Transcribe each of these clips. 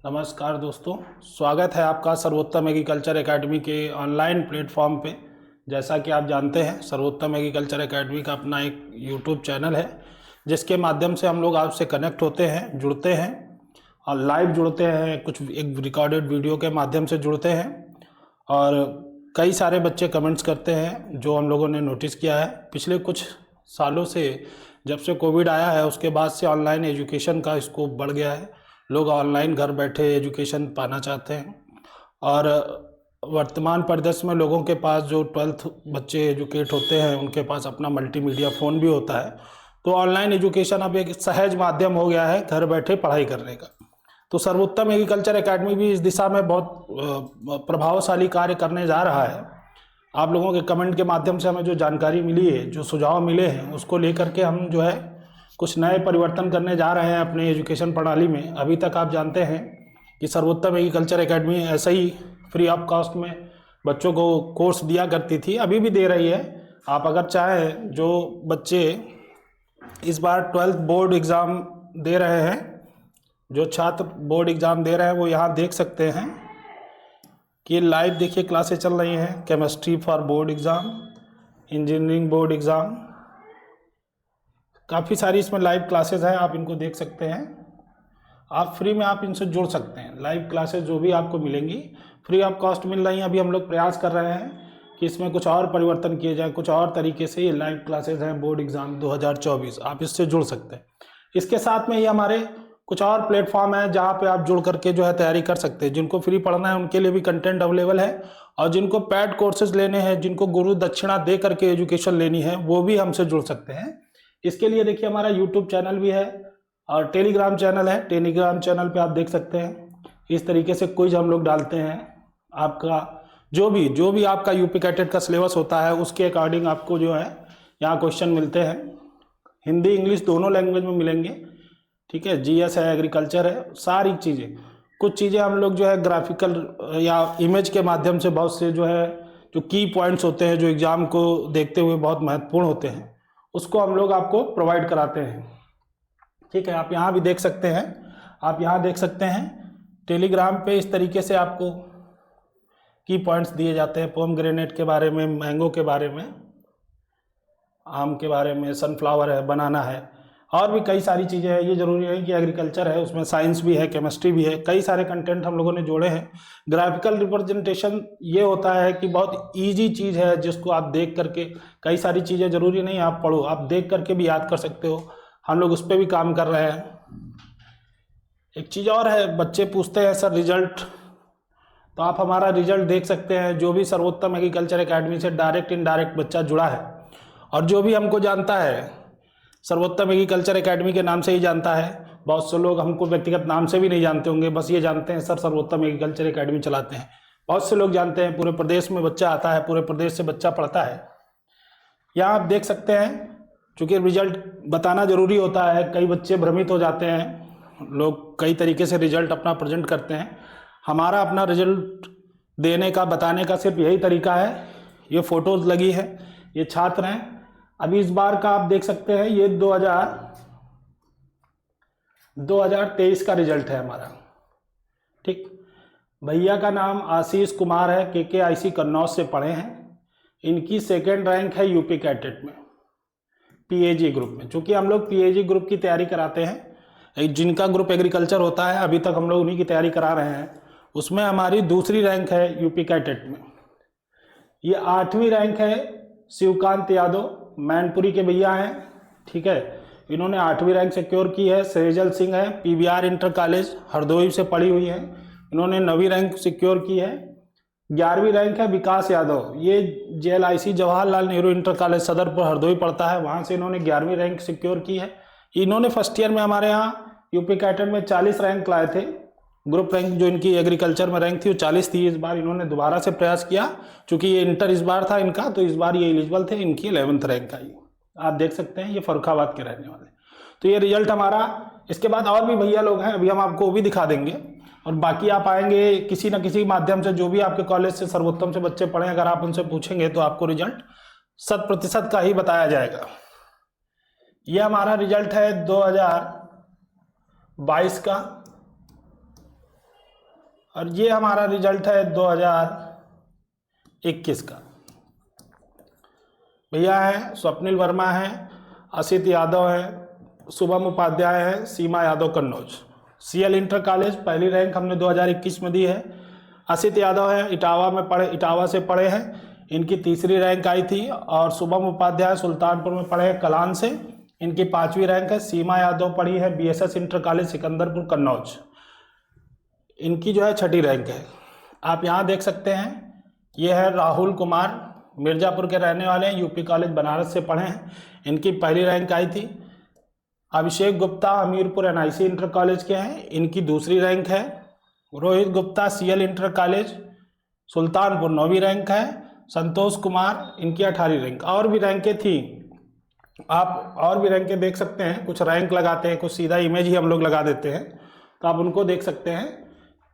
नमस्कार दोस्तों, स्वागत है आपका सर्वोत्तम एग्रीकल्चर एकेडमी के ऑनलाइन प्लेटफॉर्म पे। जैसा कि आप जानते हैं, सर्वोत्तम एग्रीकल्चर एकेडमी का अपना एक यूट्यूब चैनल है जिसके माध्यम से हम लोग आपसे कनेक्ट होते हैं, जुड़ते हैं और लाइव जुड़ते हैं, कुछ एक रिकॉर्डेड वीडियो के माध्यम से जुड़ते हैं। और कई सारे बच्चे कमेंट्स करते हैं जो हम लोगों ने नोटिस किया है पिछले कुछ सालों से। जब से कोविड आया है उसके बाद से ऑनलाइन एजुकेशन का स्कोप बढ़ गया है। लोग ऑनलाइन घर बैठे एजुकेशन पाना चाहते हैं और वर्तमान परिदृश्य में लोगों के पास जो 12th बच्चे एजुकेट होते हैं उनके पास अपना मल्टीमीडिया फ़ोन भी होता है। तो ऑनलाइन एजुकेशन अब एक सहज माध्यम हो गया है घर बैठे पढ़ाई करने का। तो सर्वोत्तम एग्रीकल्चर एकेडमी भी इस दिशा में बहुत प्रभावशाली कार्य करने जा रहा है। आप लोगों के कमेंट के माध्यम से हमें जो जानकारी मिली है, जो सुझाव मिले हैं, उसको लेकर के हम जो है कुछ नए परिवर्तन करने जा रहे हैं अपने एजुकेशन प्रणाली में। अभी तक आप जानते हैं कि सर्वोत्तम एग्रीकल्चर एकेडमी ऐसे ही फ्री ऑफ कॉस्ट में बच्चों को कोर्स दिया करती थी, अभी भी दे रही है। आप अगर चाहें, जो बच्चे इस बार 12th बोर्ड एग्ज़ाम दे रहे हैं, जो छात्र बोर्ड एग्ज़ाम दे रहे हैं, वो यहाँ देख सकते हैं कि लाइव देखिए क्लासेस चल रही हैं। Chemistry for board exam, engineering board exam, काफ़ी सारी इसमें लाइव क्लासेस हैं, आप इनको देख सकते हैं। आप फ्री में आप इनसे जुड़ सकते हैं। लाइव क्लासेस जो भी आपको मिलेंगी फ्री ऑफ कॉस्ट मिल रही हैं। अभी हम लोग प्रयास कर रहे हैं कि इसमें कुछ और परिवर्तन किए जाए, कुछ और तरीके से। ये लाइव क्लासेस हैं बोर्ड एग्ज़ाम 2024, आप इससे जुड़ सकते हैं। इसके साथ में ये हमारे कुछ और प्लेटफॉर्म है जहाँ पे आप जुड़ करके जो है तैयारी कर सकते हैं। जिनको फ्री पढ़ना है उनके लिए भी कंटेंट अवेलेबल है, और जिनको पेड कोर्सेज लेने हैं, जिनको गुरु दक्षिणा दे करके एजुकेशन लेनी है, वो भी हमसे जुड़ सकते हैं। इसके लिए देखिए हमारा यूट्यूब चैनल भी है और टेलीग्राम चैनल है। टेलीग्राम चैनल पे आप देख सकते हैं इस तरीके से क्विज हम लोग डालते हैं। आपका जो भी आपका यूपी कैटेट का सिलेबस होता है उसके अकॉर्डिंग आपको जो है यहाँ क्वेश्चन मिलते हैं। हिंदी इंग्लिश दोनों लैंग्वेज में मिलेंगे, ठीक है। जीएस है, एग्रीकल्चर है, सारी चीज़ें। कुछ चीज़ें हम लोग जो है ग्राफिकल या इमेज के माध्यम से बहुत से जो है जो की पॉइंट्स होते हैं, जो एग्ज़ाम को देखते हुए बहुत महत्वपूर्ण होते हैं, उसको हम लोग आपको प्रोवाइड कराते हैं, ठीक है। आप यहाँ भी देख सकते हैं, आप यहाँ देख सकते हैं टेलीग्राम पे इस तरीके से आपको की पॉइंट्स दिए जाते हैं। पोमग्रेनेट के बारे में, मैंगो के बारे में, आम के बारे में, सनफ्लावर है, बनाना है, और भी कई सारी चीज़ें हैं। ये ज़रूरी है कि एग्रीकल्चर है, उसमें साइंस भी है, केमिस्ट्री भी है, कई सारे कंटेंट हम लोगों ने जोड़े हैं। ग्राफिकल रिप्रेजेंटेशन ये होता है कि बहुत इजी चीज़ है जिसको आप देख करके, कई सारी चीज़ें ज़रूरी नहीं आप पढ़ो, आप देख करके भी याद कर सकते हो। हम लोग उस पर भी काम कर रहे हैं। एक चीज़ और है, बच्चे पूछते हैं सर रिजल्ट, तो आप हमारा रिजल्ट देख सकते हैं। जो भी सर्वोत्तम एग्रीकल्चर एकेडमी से डायरेक्ट इनडायरेक्ट बच्चा जुड़ा है और जो भी हमको जानता है सर्वोत्तम एग्रीकल्चर एकेडमी के नाम से ही जानता है। बहुत से लोग हमको व्यक्तिगत नाम से भी नहीं जानते होंगे, बस ये जानते हैं सर सर्वोत्तम एग्रीकल्चर एकेडमी चलाते हैं। बहुत से लोग जानते हैं, पूरे प्रदेश में बच्चा आता है, पूरे प्रदेश से बच्चा पढ़ता है। यहाँ आप देख सकते हैं, चूँकि रिजल्ट बताना ज़रूरी होता है, कई बच्चे भ्रमित हो जाते हैं, लोग कई तरीके से रिजल्ट अपना प्रेजेंट करते हैं। हमारा अपना रिजल्ट देने का, बताने का सिर्फ यही तरीका है। ये फ़ोटोज़ लगी है, ये छात्र हैं। अभी इस बार का आप देख सकते हैं, ये 2023 का रिजल्ट है हमारा, ठीक। भैया का नाम आशीष कुमार है, KKIC कन्नौज से पढ़े हैं। इनकी सेकेंड रैंक है यूपी कैटेट में, PAG ग्रुप में। चूँकि हम लोग PAG ग्रुप की तैयारी कराते हैं, जिनका ग्रुप एग्रीकल्चर होता है, अभी तक हम लोग उन्हीं की तैयारी करा रहे हैं। उसमें हमारी दूसरी रैंक है यूपी कैटेट में। ये 8वीं रैंक है शिवकांत यादव, मैनपुरी के भैया हैं, ठीक है। इन्होंने 8वीं रैंक सिक्योर की है। सृजल सिंह है, PVR इंटर कॉलेज हरदोई से पढ़ी हुई है, इन्होंने 9वीं रैंक सिक्योर की है। 11वीं रैंक है विकास यादव, ये JLIC Jawaharlal Nehru inter college Sadarpur Hardoi पढ़ता है, वहाँ से इन्होंने 11वीं रैंक सिक्योर की है। इन्होंने फर्स्ट ईयर में हमारे यहाँ यूपी कैटेट में 40 रैंक लाए थे। ग्रुप रैंक जो इनकी एग्रीकल्चर में रैंक थी वो 40 थी। इस बार इन्होंने दोबारा से प्रयास किया, चूंकि ये इंटर इस बार था इनका, तो इस बार ये एलिजिबल थे, इनकी 11th रैंक आई। आप देख सकते हैं, ये फर्रुखाबाद के रहने वाले। तो ये रिजल्ट हमारा। इसके बाद और भी भैया लोग हैं, अभी हम आपको वो भी दिखा देंगे। और बाकी आप आएंगे किसी न किसी माध्यम से, जो भी आपके कॉलेज से सर्वोत्तम से बच्चे पढ़े, अगर आप उनसे पूछेंगे तो आपको रिजल्ट 100% का ही बताया जाएगा। ये हमारा रिजल्ट है 2022 का। और ये हमारा रिजल्ट है 2021 का। भैया है स्वप्निल वर्मा है, असित यादव है, शुभम उपाध्याय है, Seema Yadav Kannauj. CL inter college पहली रैंक हमने 2021 में दी है। असित यादव है, इटावा से पढ़े हैं, इनकी तीसरी रैंक आई थी। और शुभम उपाध्याय सुल्तानपुर में पढ़े हैं कलान से, इनकी 5वीं रैंक है। सीमा यादव पढ़ी है BSS inter college Sikandarpur Kannauj, इनकी जो है 6ठी रैंक है। आप यहाँ देख सकते हैं, ये है राहुल कुमार, मिर्ज़ापुर के रहने वाले हैं, यूपी कॉलेज बनारस से पढ़े हैं, इनकी पहली रैंक आई थी। Abhishek Gupta Hamirpur NIC inter college के हैं, इनकी 2री रैंक है। Rohit Gupta CL inter college Sultanpur 9वीं रैंक है। संतोष कुमार, इनकी 18वीं रैंक। और भी रैंकें थी, आप और भी रैंकें देख सकते हैं। कुछ रैंक लगाते हैं, कुछ सीधा इमेज ही हम लोग लगा देते हैं, तो आप उनको देख सकते हैं।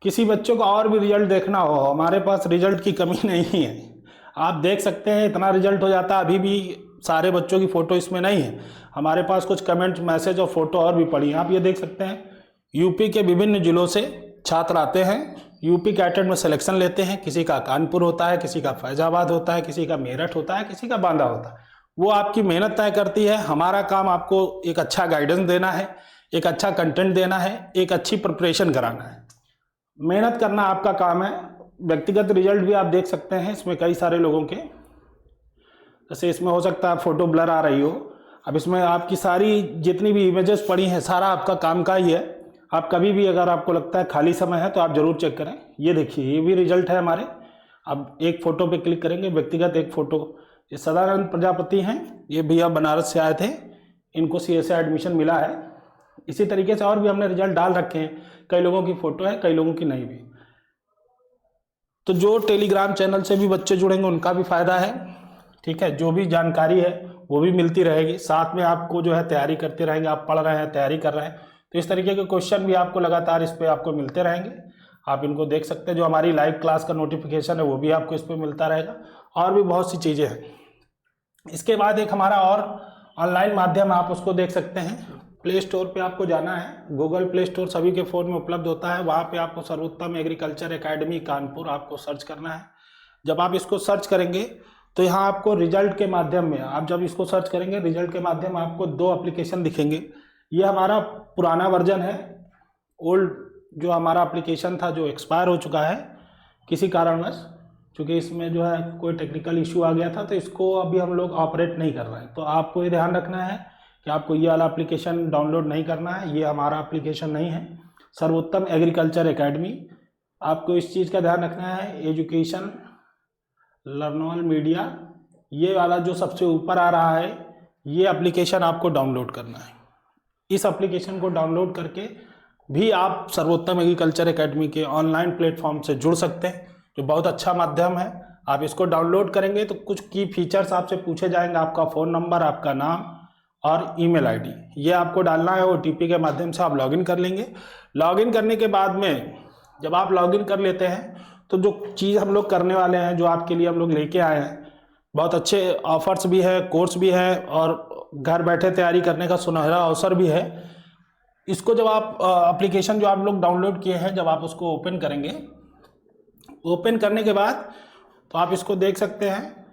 किसी बच्चों को और भी रिजल्ट देखना हो, हमारे पास रिजल्ट की कमी नहीं है, आप देख सकते हैं। इतना रिजल्ट हो जाता है, अभी भी सारे बच्चों की फ़ोटो इसमें नहीं है, हमारे पास कुछ कमेंट, मैसेज और फोटो और भी पड़ी हैं। आप ये देख सकते हैं, यूपी के विभिन्न जिलों से छात्र आते हैं, यूपी कैटेट में सिलेक्शन लेते हैं। किसी का कानपुर होता है, किसी का फैजाबाद होता है, किसी का मेरठ होता है, किसी का बांदा होता है। वो आपकी मेहनत तय करती है। हमारा काम आपको एक अच्छा गाइडेंस देना है, एक अच्छा कंटेंट देना है, एक अच्छी प्रिपरेशन कराना है। मेहनत करना आपका काम है। व्यक्तिगत रिजल्ट भी आप देख सकते हैं इसमें कई सारे लोगों के, जैसे इसमें हो सकता है फ़ोटो ब्लर आ रही हो। अब इसमें आपकी सारी जितनी भी इमेजेस पड़ी हैं, सारा आपका काम का ही है। आप कभी भी अगर आपको लगता है खाली समय है तो आप ज़रूर चेक करें। ये देखिए, ये भी रिजल्ट है हमारे। अब एक फ़ोटो पे क्लिक करेंगे, व्यक्तिगत एक फ़ोटो। ये सदानंद प्रजापति हैं, ये भैया बनारस से आए थे, इनको सीएसए एडमिशन मिला है। इसी तरीके से और भी हमने रिजल्ट डाल रखे हैं। कई लोगों की फ़ोटो है, कई लोगों की नहीं भी। तो जो टेलीग्राम चैनल से भी बच्चे जुड़ेंगे उनका भी फ़ायदा है, ठीक है। जो भी जानकारी है वो भी मिलती रहेगी, साथ में आपको जो है तैयारी करते रहेंगे। आप पढ़ रहे हैं, तैयारी कर रहे हैं, तो इस तरीके के क्वेश्चन भी आपको लगातार इस पर आपको मिलते रहेंगे। आप इनको देख सकते हैं। जो हमारी लाइव क्लास का नोटिफिकेशन है वो भी आपको इस पर मिलता रहेगा, और भी बहुत सी चीज़ें हैं। इसके बाद एक हमारा और ऑनलाइन माध्यम आप उसको देख सकते हैं। प्ले स्टोर पे आपको जाना है, गूगल प्ले स्टोर सभी के फ़ोन में उपलब्ध होता है। वहाँ पे आपको सर्वोत्तम एग्रीकल्चर एकेडमी कानपुर आपको सर्च करना है। जब आप इसको सर्च करेंगे तो यहाँ आपको रिजल्ट के माध्यम में, आप जब इसको सर्च करेंगे रिजल्ट के माध्यम में आपको 2 एप्लीकेशन दिखेंगे। ये हमारा पुराना वर्जन है, ओल्ड जो हमारा एप्लीकेशन था जो एक्सपायर हो चुका है किसी कारणवश, क्योंकि इसमें जो है कोई टेक्निकल इशू आ गया था, तो इसको अभी हम लोग ऑपरेट नहीं कर रहे हैं। तो आपको ये ध्यान रखना है कि आपको ये वाला एप्लीकेशन डाउनलोड नहीं करना है, ये हमारा एप्लीकेशन नहीं है, सर्वोत्तम एग्रीकल्चर एकेडमी। आपको इस चीज़ का ध्यान रखना है। एजुकेशन लर्नॉल मीडिया, ये वाला जो सबसे ऊपर आ रहा है, ये एप्लीकेशन आपको डाउनलोड करना है। इस एप्लीकेशन को डाउनलोड करके भी आप सर्वोत्तम एग्रीकल्चर एकेडमी के ऑनलाइन प्लेटफॉर्म से जुड़ सकते हैं, जो बहुत अच्छा माध्यम है। आप इसको डाउनलोड करेंगे तो कुछ की फीचर्स आपसे पूछे जाएंगे, आपका फ़ोन नंबर, आपका नाम और ईमेल आईडी, ये आपको डालना है। ओटीपी के माध्यम से आप लॉगिन कर लेंगे। लॉगिन करने के बाद में जब आप लॉगिन कर लेते हैं तो जो चीज़ हम लोग करने वाले हैं, जो आपके लिए हम लोग लेके आए हैं, बहुत अच्छे ऑफर्स भी है, कोर्स भी है, और घर बैठे तैयारी करने का सुनहरा अवसर भी है। इसको जब आप एप्लीकेशन जो आप लोग डाउनलोड किए हैं, जब आप उसको ओपन करेंगे, ओपन करने के बाद तो आप इसको देख सकते हैं।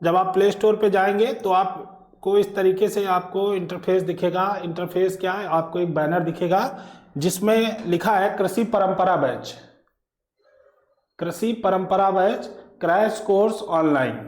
जब आप प्ले स्टोर पे जाएंगे तो आपको इस तरीके से आपको इंटरफेस दिखेगा। इंटरफेस क्या है, आपको एक बैनर दिखेगा जिसमें लिखा है कृषि परंपरा बैच, कृषि परंपरा बैच क्रैश कोर्स ऑनलाइन।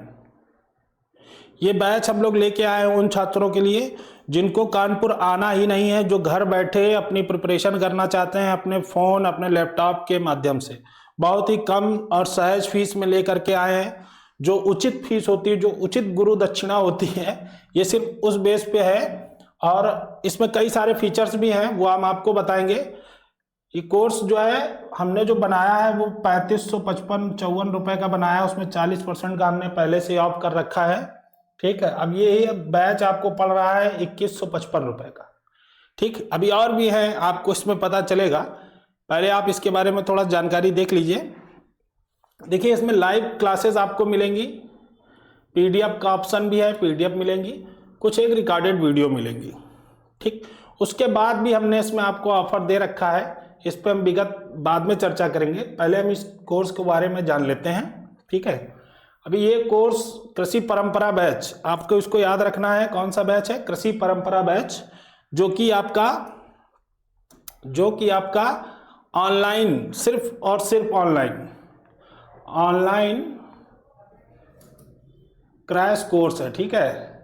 ये बैच हम लोग लेके आए हैं उन छात्रों के लिए जिनको कानपुर आना ही नहीं है, जो घर बैठे अपनी प्रिपरेशन करना चाहते हैं अपने फ़ोन, अपने लैपटॉप के माध्यम से। बहुत ही कम और सहज फीस में लेकर के आए हैं। जो उचित फीस होती है, जो उचित गुरु दक्षिणा होती है, ये सिर्फ उस बेस पे है। और इसमें कई सारे फीचर्स भी हैं, वो हम आपको बताएंगे। ये कोर्स जो है हमने जो बनाया है वो 3555-54 रुपये का बनाया है। उसमें 40% का हमने पहले से ऑफ कर रखा है, ठीक है। अब ये बैच आपको पड़ रहा है 2155 रुपये का, ठीक। अभी और भी हैं, आपको इसमें पता चलेगा। पहले आप इसके बारे में थोड़ा जानकारी देख लीजिए। देखिए, इसमें लाइव क्लासेस आपको मिलेंगी, पीडीएफ का ऑप्शन भी है, पीडीएफ मिलेंगी, कुछ एक रिकॉर्डेड वीडियो मिलेंगी, ठीक। उसके बाद भी हमने इसमें आपको ऑफर दे रखा है इस पर हम विगत बाद में चर्चा करेंगे, पहले हम इस कोर्स के बारे में जान लेते हैं। ठीक है, अभी ये कोर्स कृषि परंपरा बैच, आपको इसको याद रखना है। कौन सा बैच है? कृषि परंपरा बैच, जो कि आपका ऑनलाइन, सिर्फ और सिर्फ ऑनलाइन क्रैश कोर्स है। ठीक है,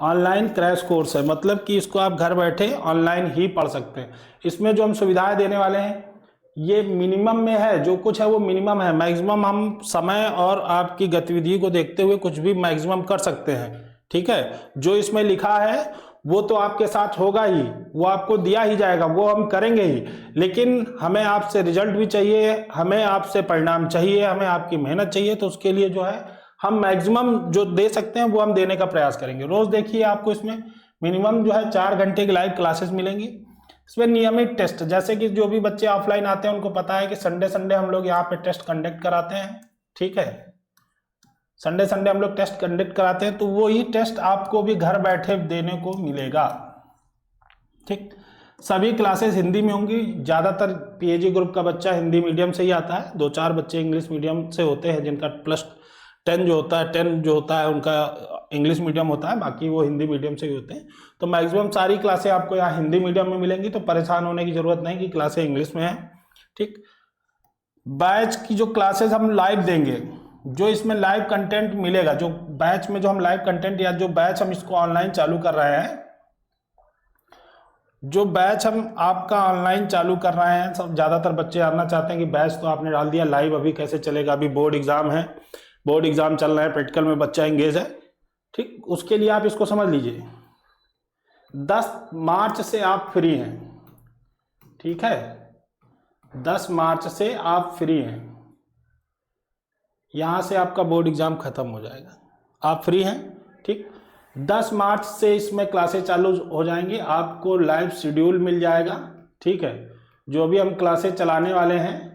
ऑनलाइन क्रैश कोर्स है, मतलब कि इसको आप घर बैठे ऑनलाइन ही पढ़ सकते हैं। इसमें जो हम सुविधाएं देने वाले हैं ये मिनिमम में है, जो कुछ है वो मिनिमम है। मैक्सिमम हम समय और आपकी गतिविधि को देखते हुए कुछ भी मैक्सिमम कर सकते हैं। ठीक है, जो इसमें लिखा है वो तो आपके साथ होगा ही, वो आपको दिया ही जाएगा, वो हम करेंगे ही, लेकिन हमें आपसे रिजल्ट भी चाहिए, हमें आपसे परिणाम चाहिए, हमें आपकी मेहनत चाहिए। तो उसके लिए जो है हम मैक्सिमम जो दे सकते हैं वो हम देने का प्रयास करेंगे। रोज देखिए आपको इसमें मिनिमम जो है 4 घंटे की लाइव क्लासेस मिलेंगी। इसमें नियमित टेस्ट, जैसे कि जो भी बच्चे ऑफलाइन आते हैं उनको पता है कि संडे हम लोग यहाँ पे टेस्ट कंडक्ट कराते हैं। ठीक है, संडे हम लोग टेस्ट कंडक्ट कराते हैं, तो वो ही टेस्ट आपको भी घर बैठे देने को मिलेगा। ठीक, सभी क्लासेस हिंदी में होंगी। ज़्यादातर पीएजी ग्रुप का बच्चा हिंदी मीडियम से ही आता है, 2-4 बच्चे इंग्लिश मीडियम से होते हैं, जिनका +10 जो होता है उनका इंग्लिश मीडियम होता है, बाकी वो हिंदी मीडियम से ही होते हैं। तो मैक्सिमम सारी क्लासें आपको यहाँ हिंदी मीडियम में मिलेंगी, तो परेशान होने की जरूरत नहीं कि क्लासें इंग्लिश में हैं। ठीक, बैच की जो क्लासेस हम लाइव देंगे, जो इसमें लाइव कंटेंट मिलेगा, जो बैच में जो हम लाइव कंटेंट या जो बैच हम इसको ऑनलाइन चालू कर रहे हैं, जो बैच हम आपका ऑनलाइन चालू कर रहे हैं, सब ज़्यादातर बच्चे आना चाहते हैं कि बैच तो आपने डाल दिया, लाइव अभी कैसे चलेगा, अभी बोर्ड एग्जाम है, बोर्ड एग्जाम चल रहे हैं, प्रैक्टिकल में बच्चा एंगेज है। ठीक, उसके लिए आप इसको समझ लीजिए, 10 मार्च से आप फ्री हैं। ठीक है, 10 मार्च से आप फ्री हैं, यहाँ से आपका बोर्ड एग्जाम खत्म हो जाएगा, आप फ्री हैं। ठीक, 10 मार्च से इसमें क्लासेस चालू हो जाएंगी, आपको लाइव शेड्यूल मिल जाएगा। ठीक है, जो भी हम क्लासेस चलाने वाले हैं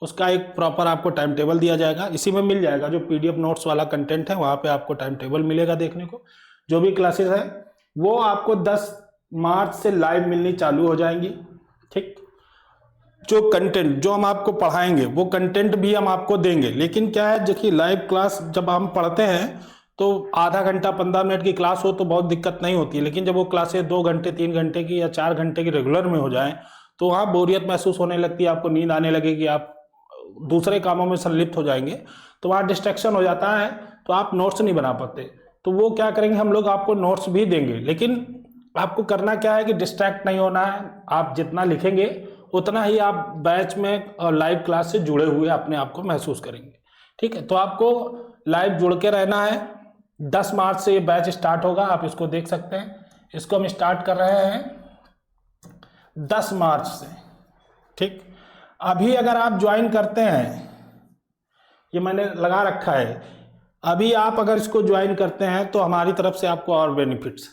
उसका एक प्रॉपर आपको टाइम टेबल दिया जाएगा, इसी में मिल जाएगा। जो पीडीएफ नोट्स वाला कंटेंट है वहाँ पे आपको टाइम टेबल मिलेगा देखने को। जो भी क्लासेस है वो आपको 10 मार्च से लाइव मिलनी चालू हो जाएंगी। ठीक, जो कंटेंट जो हम आपको पढ़ाएंगे वो कंटेंट भी हम आपको देंगे, लेकिन क्या है, देखिए लाइव क्लास जब हम पढ़ते हैं तो आधा घंटा 15 मिनट की क्लास हो तो बहुत दिक्कत नहीं होती है, लेकिन जब वो क्लासेस 2 घंटे 3 घंटे की या 4 घंटे की रेगुलर में हो जाए तो वहाँ बोरियत महसूस होने लगती है, आपको नींद आने लगेगी, आप दूसरे कामों में संलिप्त हो जाएंगे, तो वहाँ डिस्ट्रैक्शन हो जाता है, तो आप नोट्स नहीं बना पाते। तो वो क्या करेंगे, हम लोग आपको नोट्स भी देंगे, लेकिन आपको करना क्या है कि डिस्ट्रैक्ट नहीं होना है। आप जितना लिखेंगे उतना ही आप बैच में लाइव क्लास से जुड़े हुए अपने आप को महसूस करेंगे। ठीक है, तो आपको लाइव जुड़ के रहना है। 10 मार्च से ये बैच स्टार्ट होगा, आप इसको देख सकते हैं। इसको हम स्टार्ट कर रहे हैं 10 मार्च से। ठीक, अभी अगर आप ज्वाइन करते हैं, ये मैंने लगा रखा है, अभी आप अगर इसको ज्वाइन करते हैं तो हमारी तरफ से आपको और बेनिफिट्स।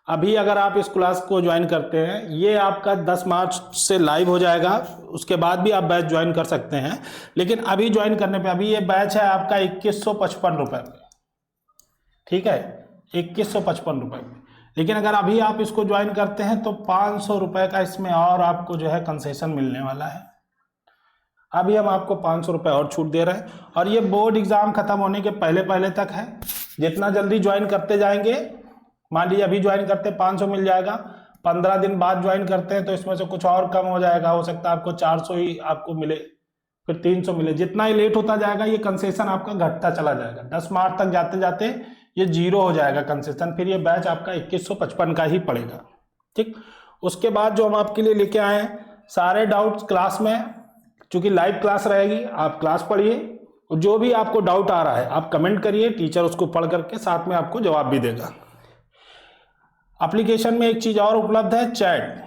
अभी अगर आप इस क्लास को ज्वाइन करते हैं, ये आपका 10 मार्च से लाइव हो जाएगा, उसके बाद भी आप बैच ज्वाइन कर सकते हैं, लेकिन अभी ज्वाइन करने पे, अभी ये बैच है आपका 2155 रुपये में। ठीक है, 2155 रुपये में, लेकिन अगर अभी आप इसको ज्वाइन करते हैं तो 500 रुपये का इसमें और आपको जो है कंसेशन मिलने वाला है। अभी हम आपको 500 रुपये और छूट दे रहे हैं, और ये बोर्ड एग्जाम खत्म होने के पहले तक है। जितना जल्दी ज्वाइन करते जाएंगे, मान लीजिए अभी ज्वाइन करते 500 मिल जाएगा, 15 दिन बाद ज्वाइन करते हैं तो इसमें से कुछ और कम हो जाएगा, हो सकता है आपको 400 ही आपको मिले, फिर 300 मिले। जितना ही लेट होता जाएगा ये कंसेशन आपका घटता चला जाएगा। 10 मार्च तक जाते जाते ये 0 हो जाएगा कंसेशन, फिर ये बैच आपका 2155 का ही पड़ेगा। ठीक, उसके बाद जो हम आपके लिए लेके आए हैं, सारे डाउट्स क्लास में, चूंकि लाइव क्लास रहेगी, आप क्लास पढ़िए, जो भी आपको डाउट आ रहा है आप कमेंट करिए, टीचर उसको पढ़ करके साथ में आपको जवाब भी देगा। एप्लीकेशन में एक चीज और उपलब्ध है, चैट।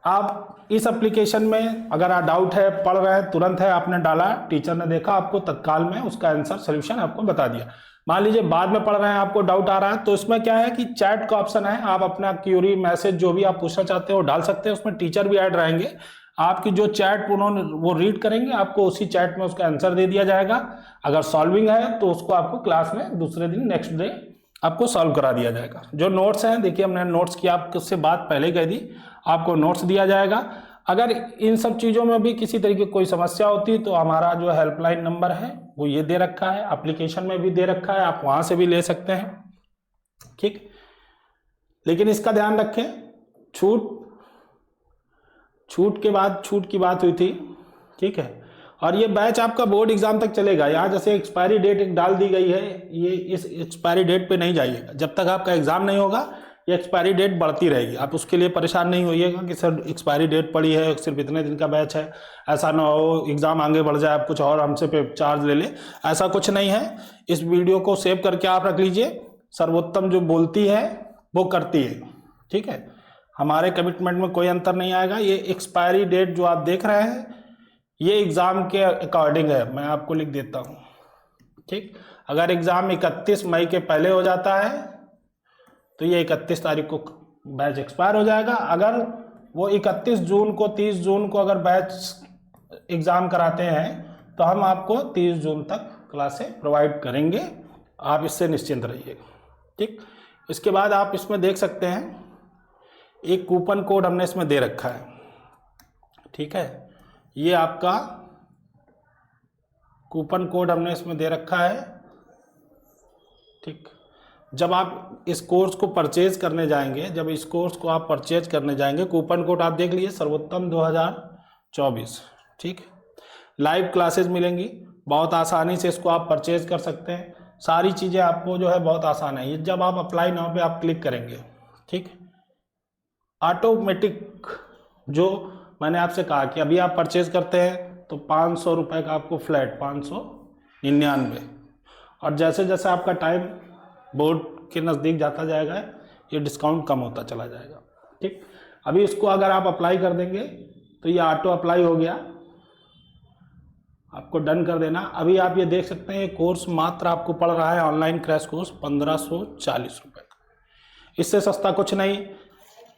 आप इस एप्लीकेशन में अगर आप डाउट है, पढ़ रहे हैं, तुरंत है, आपने डाला, टीचर ने देखा, आपको तत्काल में उसका आंसर सोल्यूशन आपको बता दिया। मान लीजिए बाद में पढ़ रहे हैं, आपको डाउट आ रहा है, तो इसमें क्या है कि चैट का ऑप्शन है, आप अपना क्यूरी, मैसेज जो भी आप पूछना चाहते हो डाल सकते हैं। उसमें टीचर भी ऐड रहेंगे, आपकी जो चैट उन्होंने वो रीड करेंगे, आपको उसी चैट में उसका आंसर दे दिया जाएगा। अगर सॉल्विंग है तो उसको आपको क्लास में दूसरे दिन नेक्स्ट डे आपको सॉल्व करा दिया जाएगा। जो नोट्स हैं, देखिए हमने नोट्स की आपसे बात पहले कह दी, आपको नोट्स दिया जाएगा। अगर इन सब चीज़ों में भी किसी तरीके की कोई समस्या होती है तो हमारा जो हेल्पलाइन नंबर है वो ये दे रखा है, एप्लीकेशन में भी दे रखा है, आप वहाँ से भी ले सकते हैं, ठीक। लेकिन इसका ध्यान रखें, छूट के बाद छूट की बात हुई थी, ठीक है। और ये बैच आपका बोर्ड एग्जाम तक चलेगा। यहाँ जैसे एक्सपायरी डेट एक डाल दी गई है, ये इस एक्सपायरी डेट पे नहीं जाइएगा। जब तक आपका एग्जाम नहीं होगा ये एक्सपायरी डेट बढ़ती रहेगी। आप उसके लिए परेशान नहीं होइएगा कि सर एक्सपायरी डेट पड़ी है, सिर्फ इतने दिन का बैच है, ऐसा ना हो एग्जाम आगे बढ़ जाए, आप कुछ और हमसे पे चार्ज ले ले, ऐसा कुछ नहीं है। इस वीडियो को सेव करके आप रख लीजिए। सर्वोत्तम जो बोलती है वो करती है, ठीक है। हमारे कमिटमेंट में कोई अंतर नहीं आएगा। ये एक्सपायरी डेट जो आप देख रहे हैं ये एग्ज़ाम के अकॉर्डिंग है, मैं आपको लिख देता हूँ, ठीक। अगर एग्ज़ाम 31 मई के पहले हो जाता है तो ये 31 तारीख को बैच एक्सपायर हो जाएगा। अगर वो 31 जून को 30 जून को अगर बैच एग्ज़ाम कराते हैं तो हम आपको 30 जून तक क्लासें प्रोवाइड करेंगे, आप इससे निश्चिंत रहिएगा, ठीक। इसके बाद आप इसमें देख सकते हैं एक कूपन कोड हमने इसमें दे रखा है, ठीक है। ये आपका कूपन कोड हमने इसमें दे रखा है, ठीक। जब आप इस कोर्स को परचेज करने जाएंगे, जब इस कोर्स को आप परचेज करने जाएंगे, कूपन कोड आप देख लीजिए, सर्वोत्तम 2024, ठीक। लाइव क्लासेस मिलेंगी, बहुत आसानी से इसको आप परचेज कर सकते हैं। सारी चीज़ें आपको जो है बहुत आसान है। ये जब आप अप्लाई नाउ पे आप क्लिक करेंगे, ठीक, ऑटोमेटिक जो मैंने आपसे कहा कि अभी आप परचेज करते हैं तो 500 रुपये का आपको फ्लैट 599, और जैसे जैसे आपका टाइम बोर्ड के नज़दीक जाता जाएगा ये डिस्काउंट कम होता चला जाएगा, ठीक। अभी इसको अगर आप अप्लाई कर देंगे तो ये ऑटो अप्लाई हो गया, आपको डन कर देना। अभी आप ये देख सकते हैं ये कोर्स मात्र आपको पड़ रहा है ऑनलाइन क्रैश कोर्स 1540 रुपये का। इससे सस्ता कुछ नहीं,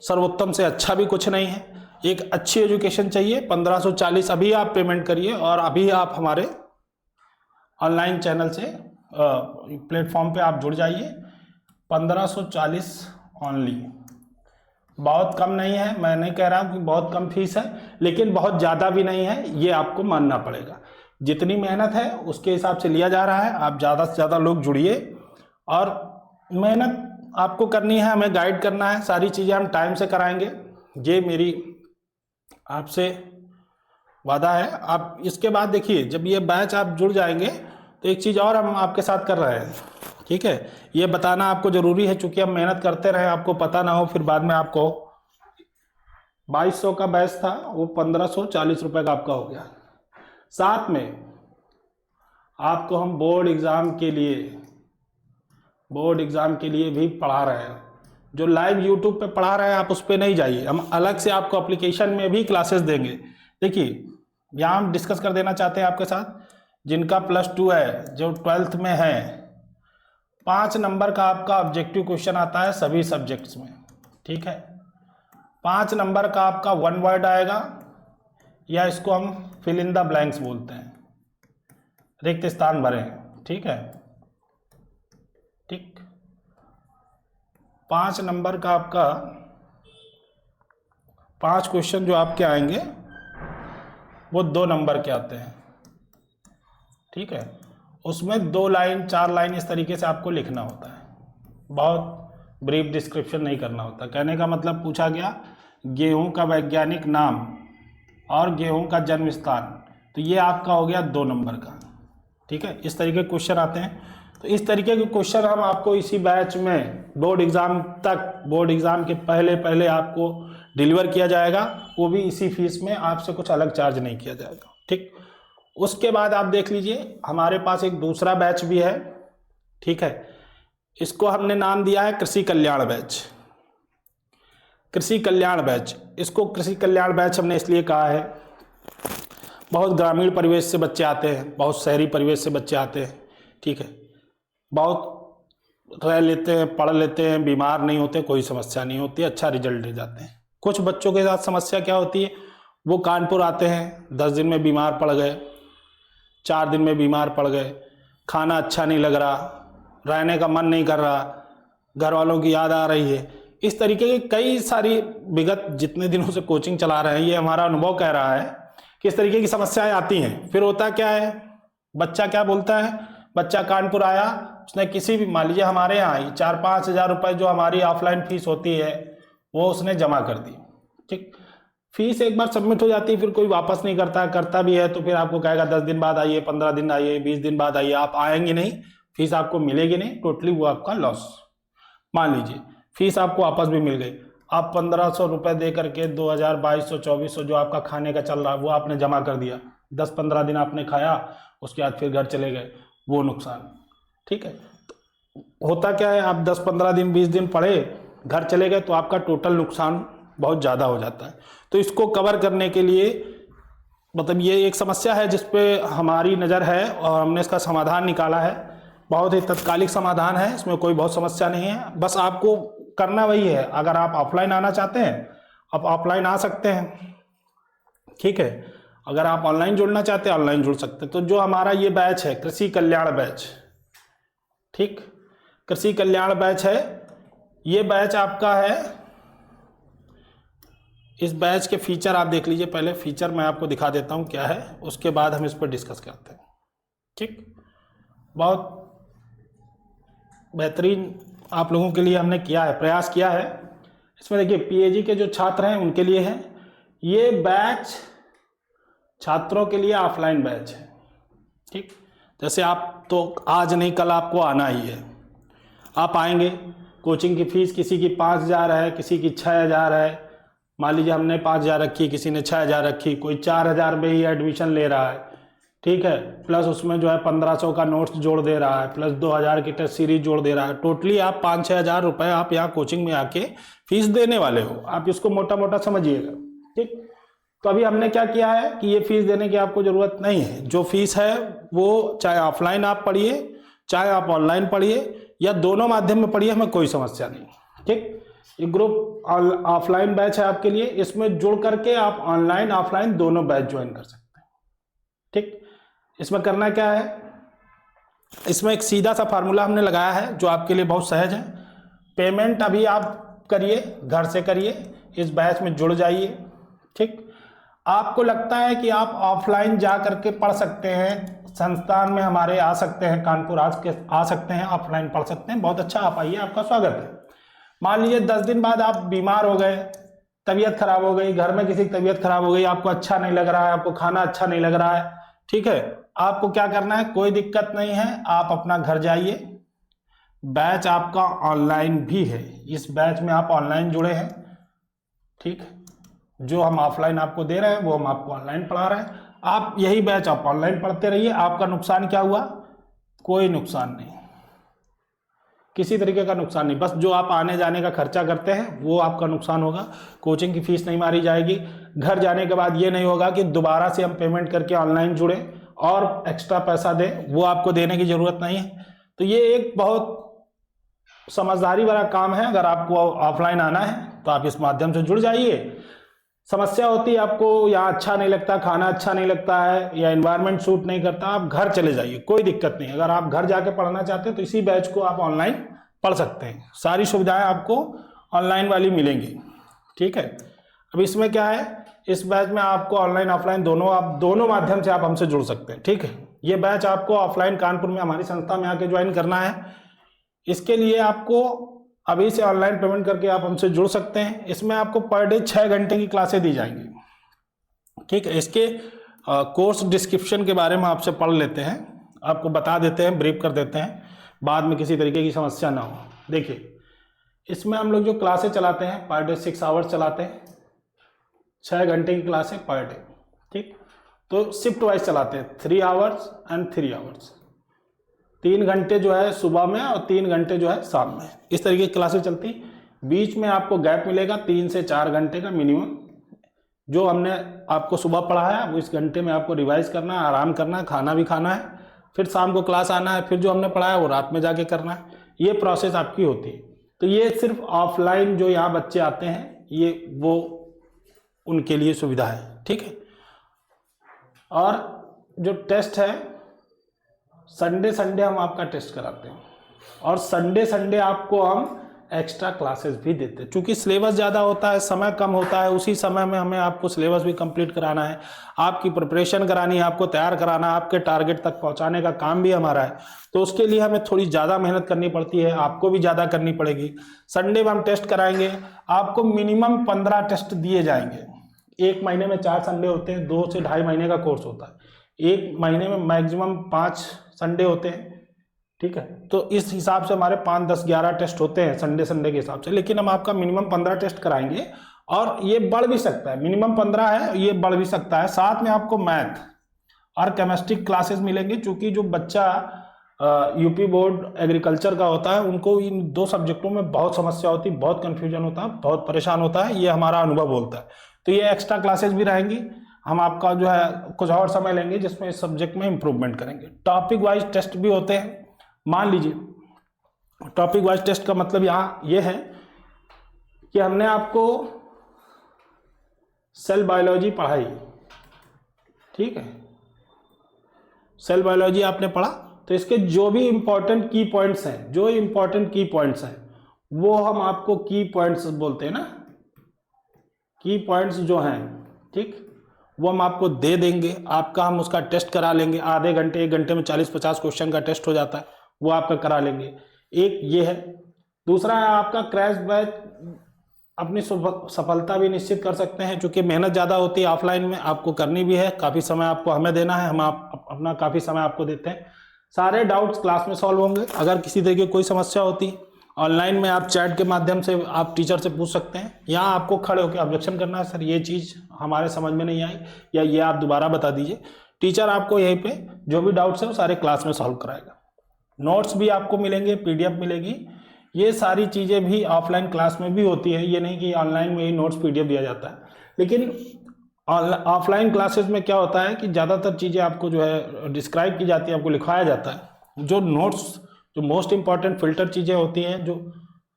सर्वोत्तम से अच्छा भी कुछ नहीं है। एक अच्छी एजुकेशन चाहिए, 1540 अभी आप पेमेंट करिए और अभी आप हमारे ऑनलाइन चैनल से प्लेटफॉर्म पे आप जुड़ जाइए। 1540 ओनली, बहुत कम नहीं है, मैं नहीं कह रहा हूँ कि बहुत कम फीस है, लेकिन बहुत ज़्यादा भी नहीं है, ये आपको मानना पड़ेगा। जितनी मेहनत है उसके हिसाब से लिया जा रहा है। आप ज़्यादा से ज़्यादा लोग जुड़िए और मेहनत आपको करनी है, हमें गाइड करना है, सारी चीज़ें हम टाइम से कराएंगे, ये मेरी आपसे वादा है। आप इसके बाद देखिए जब ये बैच आप जुड़ जाएंगे तो एक चीज़ और हम आपके साथ कर रहे हैं, ठीक है। ये बताना आपको ज़रूरी है, चूँकि हम मेहनत करते रहे, आपको पता ना हो फिर बाद में आपको 2200 का बैच था वो 1540 रुपये का आपका हो गया। साथ में आपको हम बोर्ड एग्ज़ाम के लिए भी पढ़ा रहे हैं। जो लाइव यूट्यूब पे पढ़ा रहे हैं आप उस पर नहीं जाइए, हम अलग से आपको एप्लीकेशन में भी क्लासेस देंगे। देखिए यहाँ हम डिस्कस कर देना चाहते हैं आपके साथ, जिनका +2 है, जो 12th में है, 5 नंबर का आपका ऑब्जेक्टिव क्वेश्चन आता है सभी सब्जेक्ट्स में, ठीक है। 5 नंबर का आपका 1 वर्ड आएगा, या इसको हम फिल इन द ब्लैंक्स बोलते हैं, रिक्त स्थान भरें, ठीक है, ठीक। 5 नंबर का आपका 5 क्वेश्चन जो आपके आएंगे वो 2 नंबर के आते हैं, ठीक है। उसमें 2 लाइन 4 लाइन इस तरीके से आपको लिखना होता है, बहुत ब्रीफ डिस्क्रिप्शन नहीं करना होता। कहने का मतलब पूछा गया गेहूं का वैज्ञानिक नाम और गेहूं का जन्म स्थान, तो ये आपका हो गया 2 नंबर का, ठीक है। इस तरीके के क्वेश्चन आते हैं। तो इस तरीके के क्वेश्चन हम आपको इसी बैच में बोर्ड एग्ज़ाम के पहले आपको डिलीवर किया जाएगा, वो भी इसी फीस में, आपसे कुछ अलग चार्ज नहीं किया जाएगा, ठीक। उसके बाद आप देख लीजिए हमारे पास एक दूसरा बैच भी है, ठीक है। इसको हमने नाम दिया है कृषि कल्याण बैच। कृषि कल्याण बैच, इसको कृषि कल्याण बैच हमने इसलिए कहा है, बहुत ग्रामीण परिवेश से बच्चे आते हैं, बहुत शहरी परिवेश से बच्चे आते हैं, ठीक है। बहुत रह लेते हैं, पढ़ लेते हैं, बीमार नहीं होते, कोई समस्या नहीं होती, अच्छा रिजल्ट ले जाते हैं। कुछ बच्चों के साथ समस्या क्या होती है, वो कानपुर आते हैं, 10 दिन में बीमार पड़ गए, 4 दिन में बीमार पड़ गए, खाना अच्छा नहीं लग रहा, रहने का मन नहीं कर रहा, घर वालों की याद आ रही है, इस तरीके की कई सारी विगत जितने दिनों से कोचिंग चला रहे हैं, ये हमारा अनुभव कह रहा है कि इस तरीके की समस्याएं आती हैं। फिर होता क्या है, बच्चा क्या बोलता है, बच्चा कानपुर आया, उसने किसी भी, मान लीजिए हमारे यहाँ आई 4-5 हज़ार रुपये जो हमारी ऑफलाइन फीस होती है वो उसने जमा कर दी। ठीक, फीस एक बार सबमिट हो जाती है, फिर कोई वापस नहीं करता, करता भी है तो फिर आपको कहेगा 10 दिन बाद आइए, 15 दिन आइए, 20 दिन बाद आइए, आप आएंगे नहीं, फीस आपको मिलेगी नहीं, टोटली वो आपका लॉस। मान लीजिए फीस आपको वापस भी मिल गई, आप 1500 रुपये दे करके 2000, 2200, 2400 जो आपका खाने का चल रहा है वो आपने जमा कर दिया, 10-15 दिन आपने खाया, उसके बाद फिर घर चले गए, वो नुकसान। ठीक है, तो होता क्या है, आप 10-15 दिन 20 दिन पढ़े, घर चले गए, तो आपका टोटल नुकसान बहुत ज़्यादा हो जाता है। तो इसको कवर करने के लिए, मतलब ये एक समस्या है जिस पे हमारी नज़र है और हमने इसका समाधान निकाला है। बहुत ही तत्कालिक समाधान है, इसमें कोई बहुत समस्या नहीं है, बस आपको करना वही है। अगर आप ऑफलाइन आना चाहते हैं, आप ऑफलाइन आ सकते हैं। ठीक है, अगर आप ऑनलाइन जुड़ना चाहते हैं, ऑनलाइन जुड़ सकते हैं। तो जो हमारा ये बैच है, कृषि कल्याण बैच, ठीक, कृषि कल्याण बैच है, ये बैच आपका है। इस बैच के फीचर आप देख लीजिए, पहले फीचर मैं आपको दिखा देता हूं क्या है, उसके बाद हम इस पर डिस्कस करते हैं। ठीक, बहुत बेहतरीन आप लोगों के लिए हमने किया है, प्रयास किया है। इसमें देखिए पीएजी के जो छात्र हैं उनके लिए है ये बैच, छात्रों के लिए ऑफलाइन बैच है। ठीक, जैसे आप तो आज नहीं कल आपको आना ही है, आप आएंगे, कोचिंग की फीस किसी की 5000 है, किसी की 6000 है, मान लीजिए हमने 5000 रखी, किसी ने 6000 रखी, कोई 4000 में ही एडमिशन ले रहा है। ठीक है, प्लस उसमें जो है 1500 का नोट्स जोड़ दे रहा है, प्लस 2000 की टेस्ट सीरीज जोड़ दे रहा है, टोटली आप 5-6 हज़ार रुपये आप यहाँ कोचिंग में आके फीस देने वाले हो। आप इसको मोटा मोटा समझिएगा। ठीक, तो अभी हमने क्या किया है कि ये फीस देने की आपको ज़रूरत नहीं है। जो फीस है वो चाहे ऑफलाइन आप पढ़िए, चाहे आप ऑनलाइन पढ़िए, या दोनों माध्यम में पढ़िए, हमें कोई समस्या नहीं। ठीक, ये ग्रुप ऑफलाइन बैच है आपके लिए, इसमें जुड़ करके आप ऑनलाइन ऑफलाइन दोनों बैच ज्वाइन कर सकते हैं। ठीक, इसमें करना क्या है, इसमें एक सीधा सा फार्मूला हमने लगाया है जो आपके लिए बहुत सहज है। पेमेंट अभी आप करिए, घर से करिए, इस बैच में जुड़ जाइए। ठीक, आपको लगता है कि आप ऑफलाइन जा करके पढ़ सकते हैं, संस्थान में हमारे आ सकते हैं, कानपुर आ सकते हैं, ऑफलाइन पढ़ सकते हैं, बहुत अच्छा, आप आइए, आपका स्वागत है। मान लीजिए 10 दिन बाद आप बीमार हो गए, तबीयत खराब हो गई, घर में किसी की तबीयत खराब हो गई, आपको अच्छा नहीं लग रहा है, आपको खाना अच्छा नहीं लग रहा है, ठीक है, आपको क्या करना है, कोई दिक्कत नहीं है, आप अपना घर जाइए। बैच आपका ऑनलाइन भी है, इस बैच में आप ऑनलाइन जुड़े हैं। ठीक, जो हम ऑफलाइन आपको दे रहे हैं वो हम आपको ऑनलाइन पढ़ा रहे हैं, आप यही बैच आप ऑनलाइन पढ़ते रहिए। आपका नुकसान क्या हुआ, कोई नुकसान नहीं, किसी तरीके का नुकसान नहीं, बस जो आप आने जाने का खर्चा करते हैं वो आपका नुकसान होगा। कोचिंग की फीस नहीं मारी जाएगी। घर जाने के बाद ये नहीं होगा कि दोबारा से हम पेमेंट करके ऑनलाइन जुड़े और एक्स्ट्रा पैसा दें, वो आपको देने की ज़रूरत नहीं है। तो ये एक बहुत समझदारी वाला काम है। अगर आपको ऑफलाइन आना है तो आप इस माध्यम से जुड़ जाइए। समस्या होती है आपको यहाँ अच्छा नहीं लगता, खाना अच्छा नहीं लगता है, या एनवायरनमेंट सूट नहीं करता, आप घर चले जाइए, कोई दिक्कत नहीं। अगर आप घर जाके पढ़ना चाहते हैं तो इसी बैच को आप ऑनलाइन पढ़ सकते हैं, सारी सुविधाएं आपको ऑनलाइन वाली मिलेंगी। ठीक है, अब इसमें क्या है, इस बैच में आपको ऑनलाइन ऑफलाइन दोनों माध्यम से आप हमसे जुड़ सकते हैं। ठीक है, ये बैच आपको ऑफलाइन कानपुर में हमारी संस्था में आके ज्वाइन करना है। इसके लिए आपको अभी से ऑनलाइन पेमेंट करके आप हमसे जुड़ सकते हैं। इसमें आपको पर डे 6 घंटे की क्लासें दी जाएंगी। ठीक है, इसके कोर्स डिस्क्रिप्शन के बारे में आपसे पढ़ लेते हैं, आपको बता देते हैं, ब्रीफ कर देते हैं, बाद में किसी तरीके की समस्या ना हो। देखिए, इसमें हम लोग जो क्लासें चलाते हैं पर डे 6 आवर्स चलाते हैं, 6 घंटे की क्लासें पर डे। ठीक, तो शिफ्ट वाइज चलाते हैं, 3 आवर्स एंड 3 आवर्स, 3 घंटे जो है सुबह में और 3 घंटे जो है शाम में, इस तरीके की क्लासेस चलती। बीच में आपको गैप मिलेगा 3 से 4 घंटे का मिनिमम। जो हमने आपको सुबह पढ़ाया वो इस घंटे में आपको रिवाइज करना है, आराम करना है, खाना भी खाना है, फिर शाम को क्लास आना है, फिर जो हमने पढ़ाया वो रात में जाके करना है। ये प्रोसेस आपकी होती है। तो ये सिर्फ ऑफलाइन जो यहाँ बच्चे आते हैं ये वो उनके लिए सुविधा है। ठीक है, और जो टेस्ट है संडे हम आपका टेस्ट कराते हैं। और संडे संडे आपको हम एक्स्ट्रा क्लासेस भी देते हैं। चूंकि सिलेबस ज़्यादा होता है, समय कम होता है, उसी समय में हमें आपको सिलेबस भी कंप्लीट कराना है, आपकी प्रिपरेशन करानी है, आपको तैयार कराना है, आपके टारगेट तक पहुंचाने का काम भी हमारा है। तो उसके लिए हमें थोड़ी ज़्यादा मेहनत करनी पड़ती है, आपको भी ज़्यादा करनी पड़ेगी। संडे में हम टेस्ट कराएंगे, आपको मिनिमम 15 टेस्ट दिए जाएंगे। एक महीने में 4 संडे होते हैं, 2 से ढाई महीने का कोर्स होता है। एक महीने में मैक्सिमम 5 संडे होते हैं, ठीक है। तो इस हिसाब से हमारे 5, 10, 11 टेस्ट होते हैं संडे संडे के हिसाब से, लेकिन हम आपका मिनिमम 15 टेस्ट कराएंगे और ये बढ़ भी सकता है। मिनिमम 15 है, ये बढ़ भी सकता है। साथ में आपको मैथ और केमिस्ट्री क्लासेस मिलेंगे, चूंकि जो बच्चा यूपी बोर्ड एग्रीकल्चर का होता है उनको इन 2 सब्जेक्टों में बहुत समस्या होती है, बहुत कंफ्यूजन होता है, बहुत परेशान होता है, ये हमारा अनुभव बोलता है। तो ये एक्स्ट्रा क्लासेस भी रहेंगी। हम आपका जो है कुछ और समय लेंगे जिसमें इस सब्जेक्ट में इंप्रूवमेंट करेंगे। टॉपिक वाइज टेस्ट भी होते हैं। मान लीजिए टॉपिक वाइज टेस्ट का मतलब यहाँ ये है कि हमने आपको सेल बायोलॉजी पढ़ाई, ठीक है, सेल बायोलॉजी आपने पढ़ा, तो इसके जो भी इंपॉर्टेंट की पॉइंट्स हैं, जो इंपॉर्टेंट की पॉइंट्स हैं वो हम आपको की पॉइंट्स बोलते हैं ना, की पॉइंट्स जो हैं, ठीक, वो हम आपको दे देंगे। आपका हम उसका टेस्ट करा लेंगे, आधे घंटे 1 घंटे में 40-50 क्वेश्चन का टेस्ट हो जाता है, वो आपका करा लेंगे। एक ये है। दूसरा है आपका क्रैश बैच, अपनी सफलता भी निश्चित कर सकते हैं, क्योंकि मेहनत ज़्यादा होती है ऑफलाइन में, आपको करनी भी है, काफ़ी समय आपको हमें देना है, हम अपना काफ़ी समय आपको देते हैं। सारे डाउट्स क्लास में सॉल्व होंगे। अगर किसी तरीके की कोई समस्या होती ऑनलाइन में आप चैट के माध्यम से आप टीचर से पूछ सकते हैं। यहाँ आपको खड़े होकर ऑब्जेक्शन करना है, सर ये चीज़ हमारे समझ में नहीं आई या ये आप दोबारा बता दीजिए। टीचर आपको यहीं पे जो भी डाउट्स है वो सारे क्लास में सॉल्व कराएगा। नोट्स भी आपको मिलेंगे, पीडीएफ मिलेगी। ये सारी चीज़ें भी ऑफलाइन क्लास में भी होती है, ये नहीं कि ऑनलाइन में ही नोट्स पीडीएफ दिया जाता है। लेकिन ऑफलाइन क्लासेस में क्या होता है कि ज़्यादातर चीज़ें आपको जो है डिस्क्राइब की जाती है, आपको लिखवाया जाता है। जो नोट्स, जो मोस्ट इंपॉर्टेंट फिल्टर चीज़ें होती हैं, जो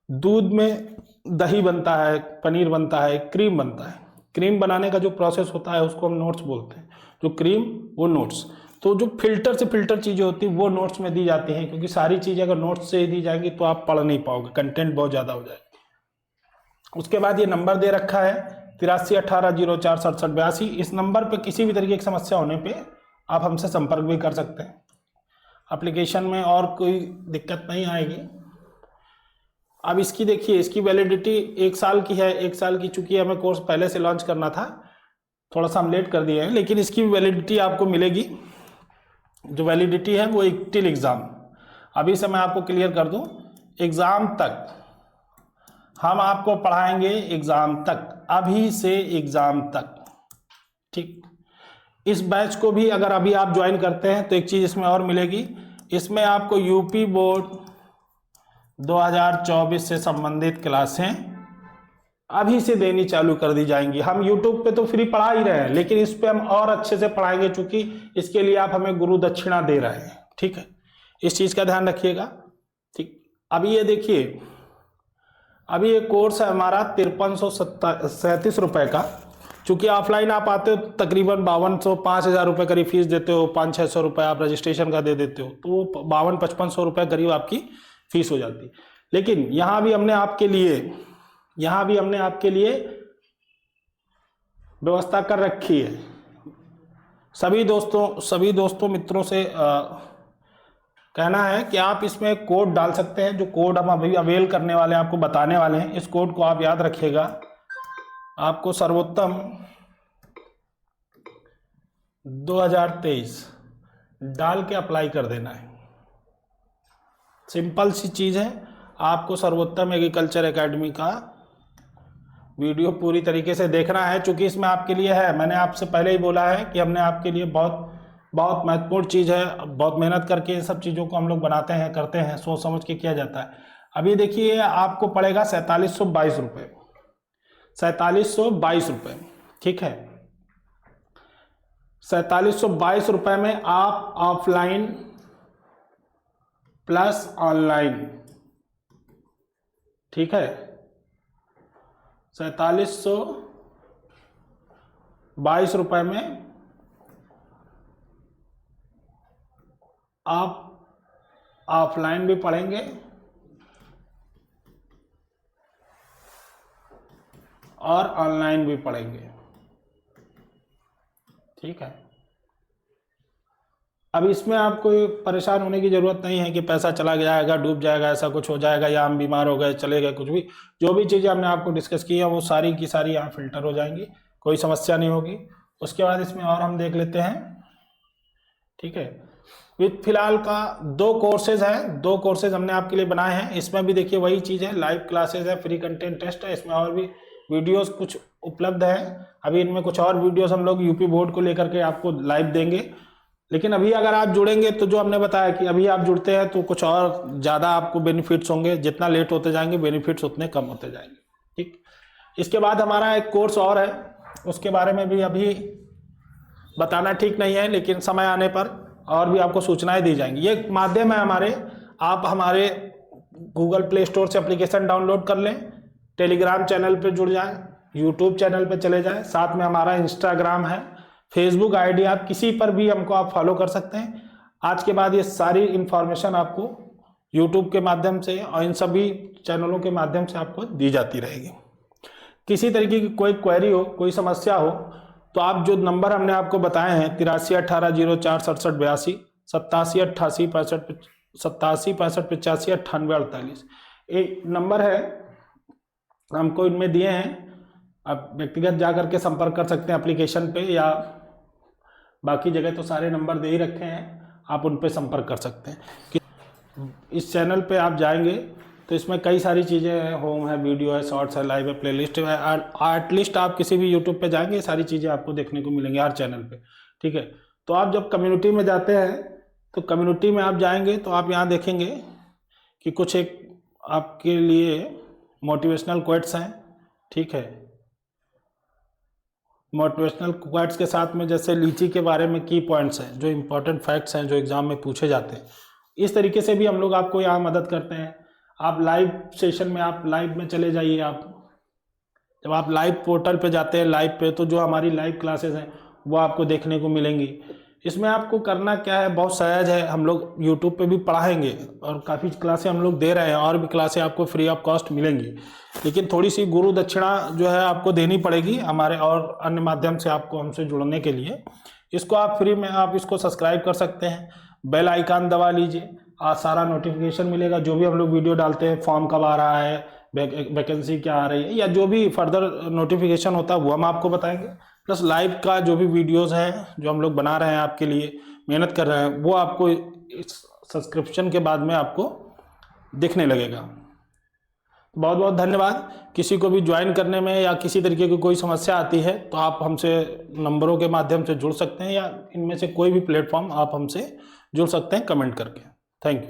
दूध में दही बनता है, पनीर बनता है, क्रीम बनता है, क्रीम बनाने का जो प्रोसेस होता है उसको हम नोट्स बोलते हैं। जो क्रीम वो नोट्स, तो जो फिल्टर से फिल्टर चीज़ें होती हैं वो नोट्स में दी जाती हैं, क्योंकि सारी चीज़ें अगर नोट्स से ही दी जाएंगी तो आप पढ़ नहीं पाओगे, कंटेंट बहुत ज़्यादा हो जाएगा। उसके बाद ये नंबर दे रखा है 8318046782। इस नंबर पे किसी भी तरीके की समस्या होने पे आप हमसे संपर्क भी कर सकते हैं। एप्लीकेशन में और कोई दिक्कत नहीं आएगी। अब इसकी देखिए, इसकी वैलिडिटी 1 साल की है। 1 साल की, चूंकि हमें कोर्स पहले से लॉन्च करना था, थोड़ा सा हम लेट कर दिए हैं, लेकिन इसकी वैलिडिटी आपको मिलेगी। जो वैलिडिटी है वो टिल एग्ज़ाम। अभी से मैं आपको क्लियर कर दूं, एग्ज़ाम तक हम आपको पढ़ाएंगे, एग्ज़ाम तक, अभी से एग्ज़ाम तक, ठीक। इस बैच को भी अगर अभी आप ज्वाइन करते हैं तो एक चीज़ इसमें और मिलेगी, इसमें आपको यूपी बोर्ड 2024 से संबंधित क्लासें अभी से देनी चालू कर दी जाएंगी। हम यूट्यूब पे तो फ्री पढ़ा ही रहे हैं, लेकिन इस पे हम और अच्छे से पढ़ाएंगे, चूंकि इसके लिए आप हमें गुरु दक्षिणा दे रहे हैं, ठीक है। इस चीज़ का ध्यान रखिएगा, ठीक। अभी ये देखिए, अभी ये कोर्स है हमारा 5337 रुपये का। चूंकि ऑफलाइन आप आते हो तकरीबन 5200-5000 रुपये करीब फीस देते हो, 500-600 रुपये आप रजिस्ट्रेशन का दे देते हो, तो 5200-5500 रुपये करीब आपकी फीस हो जाती है। लेकिन यहाँ भी हमने आपके लिए व्यवस्था कर रखी है। सभी दोस्तों मित्रों से कहना है कि आप इसमें कोड डाल सकते हैं। जो कोड हम अभी अवेल करने वाले हैं, आपको बताने वाले हैं, इस कोड को आप याद रखिएगा। आपको सर्वोत्तम 2023 डाल के अप्लाई कर देना है। सिंपल सी चीज़ है। आपको सर्वोत्तम एग्रीकल्चर एकेडमी का वीडियो पूरी तरीके से देखना है, चूंकि इसमें आपके लिए है। मैंने आपसे पहले ही बोला है कि हमने आपके लिए बहुत महत्वपूर्ण चीज़ है, बहुत मेहनत करके इन सब चीज़ों को हम लोग बनाते हैं, करते हैं, सोच समझ के किया जाता है। अभी देखिए, आपको पड़ेगा 4722 रुपये, 4722 रुपये, ठीक है। 4722 रुपये में आप ऑफलाइन प्लस ऑनलाइन, ठीक है, 4722 रुपये में आप ऑफलाइन भी पढ़ेंगे और ऑनलाइन भी पढ़ेंगे। ठीक है, अब इसमें आपको परेशान होने की ज़रूरत नहीं है कि पैसा चला जाएगा, डूब जाएगा, ऐसा कुछ हो जाएगा, या हम बीमार हो गए, चले गए, कुछ भी। जो भी चीज़ें हमने आपको डिस्कस की है वो सारी की सारी यहाँ फिल्टर हो जाएंगी, कोई समस्या नहीं होगी। उसके बाद इसमें और हम देख लेते हैं। ठीक है, फिलहाल का 2 कोर्सेज हैं, 2 कोर्सेज हमने आपके लिए बनाए हैं। इसमें भी देखिए वही चीज़ है, लाइव क्लासेज है, फ्री कंटेंट टेस्ट है, इसमें और भी वीडियोस कुछ उपलब्ध है। अभी इनमें कुछ और वीडियोस हम लोग यूपी बोर्ड को लेकर के आपको लाइव देंगे। लेकिन अभी अगर आप जुड़ेंगे तो जो हमने बताया कि अभी आप जुड़ते हैं तो कुछ और ज़्यादा आपको बेनिफिट्स होंगे, जितना लेट होते जाएंगे बेनिफिट्स उतने कम होते जाएंगे। ठीक, इसके बाद हमारा एक कोर्स और है, उसके बारे में भी अभी बताना ठीक नहीं है, लेकिन समय आने पर और भी आपको सूचनाएं दी जाएंगी। ये माध्यम है हमारे, आप हमारे गूगल प्ले स्टोर से एप्लीकेशन डाउनलोड कर लें, टेलीग्राम चैनल पे जुड़ जाएं, यूट्यूब चैनल पे चले जाएं, साथ में हमारा इंस्टाग्राम है, फेसबुक आईडी, आप किसी पर भी हमको आप फॉलो कर सकते हैं। आज के बाद ये सारी इंफॉर्मेशन आपको यूट्यूब के माध्यम से और इन सभी चैनलों के माध्यम से आपको दी जाती रहेगी। किसी तरीके की कोई क्वेरी हो, कोई समस्या हो, तो आप जो नंबर हमने आपको बताए हैं 8318046782, 8765 एक नंबर है, हमको इनमें दिए हैं। आप व्यक्तिगत जाकर के संपर्क कर सकते हैं एप्लीकेशन पे, या बाकी जगह तो सारे नंबर दे ही रखे हैं, आप उन पे संपर्क कर सकते हैं। इस चैनल पे आप जाएंगे तो इसमें कई सारी चीज़ें हैं, होम है, वीडियो है, शॉर्ट्स है, लाइव है, प्लेलिस्ट है। एटलीस्ट आप किसी भी यूट्यूब पे जाएंगे सारी चीज़ें आपको देखने को मिलेंगी हर चैनल पे। ठीक है, तो आप जब कम्युनिटी में जाते हैं तो कम्युनिटी में आप जाएंगे तो आप यहाँ देखेंगे कि कुछ एक आपके लिए मोटिवेशनल क्वेट्स हैं। ठीक है, मोटिवेशनल क्वेट्स के साथ में जैसे लीची के बारे में की पॉइंट्स हैं, जो इंपॉर्टेंट फैक्ट्स हैं, जो एग्जाम में पूछे जाते हैं। इस तरीके से भी हम लोग आपको यहाँ मदद करते हैं। आप लाइव सेशन में, आप लाइव में चले जाइए। आप जब आप लाइव पोर्टल पे जाते हैं, लाइव पे, तो जो हमारी लाइव क्लासेस हैं वो आपको देखने को मिलेंगी। इसमें आपको करना क्या है, बहुत सहज है। हम लोग यूट्यूब पे भी पढ़ाएंगे और काफ़ी क्लासें हम लोग दे रहे हैं, और भी क्लासें आपको फ्री ऑफ कॉस्ट मिलेंगी। लेकिन थोड़ी सी गुरु दक्षिणा जो है आपको देनी पड़ेगी हमारे और अन्य माध्यम से आपको हमसे जुड़ने के लिए। इसको आप फ्री में आप इसको सब्सक्राइब कर सकते हैं, बेल आइकन दबा लीजिए, आज सारा नोटिफिकेशन मिलेगा। जो भी हम लोग वीडियो डालते हैं, फॉर्म कब आ रहा है, वैकेंसी क्या आ रही है, या जो भी फर्दर नोटिफिकेशन होता है वो हम आपको बताएंगे। प्लस लाइव का जो भी वीडियोस हैं जो हम लोग बना रहे हैं आपके लिए, मेहनत कर रहे हैं, वो आपको इस सब्सक्रिप्शन के बाद में आपको दिखने लगेगा। बहुत बहुत धन्यवाद। किसी को भी ज्वाइन करने में या किसी तरीके की कोई समस्या आती है तो आप हमसे नंबरों के माध्यम से जुड़ सकते हैं, या इनमें से कोई भी प्लेटफॉर्म आप हमसे जुड़ सकते हैं कमेंट करके। Thank you.